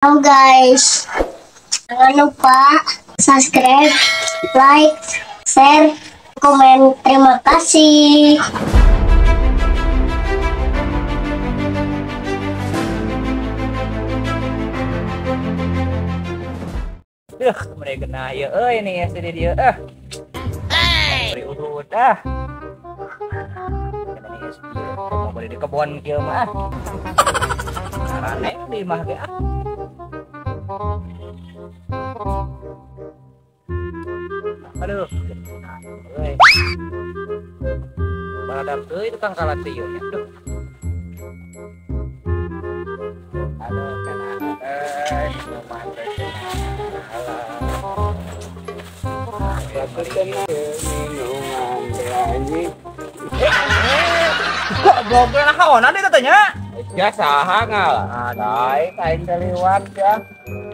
Halo guys, jangan lupa subscribe, like, share, komen. Terima kasih. Mereka kena ya, ini ya sedih dia, beri urut, kena ni ya sedih, mau beri di kebun kia mah, karena di mah ke aduh, baladap itu kang kalah tiyo ya, aduh kena, minuman kok blognya nah kawanan deh katanya ya saha ngalah aing kaliwat ya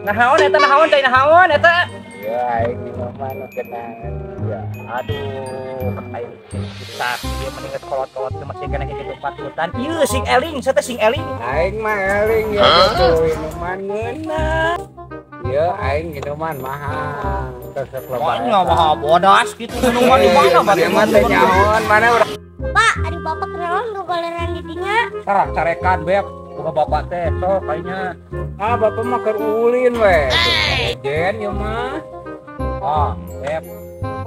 nahaon eta ya aing minuman kenangan ya aduh aing kita dia mendingan kolot-kolot ke masih kena gitu patutan ieu sing eling saya sing eling aing mah eling ya betul minuman ngeunah ya aing minuman mahal terus lebaran mah bodas gitu minuman di mana teh nyaon mana urang Pak, adik bapak kenalan gak goleran di dinya. sarang carekan beb buka bapak teh sok kayaknya bapak mah keur ulin we jen ya mah beb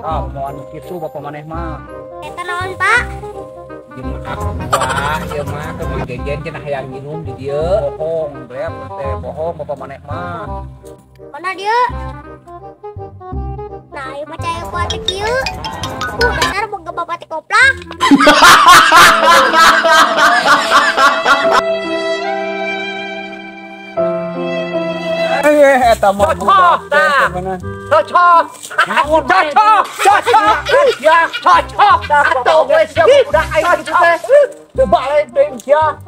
mohon kitu bapak maneh mah Eta naon Pak? jeung wah ya mah keur mah jejen cenah hayang minum di dieu bohong beb teh bohong bapak maneh mah Mana dia? Nah, ieu mah caya ku ati kieu. Dasar boga bapak teh koplak. eta mah cocok ya cocok atuh geus budak aing kitu teh teu balik teh ya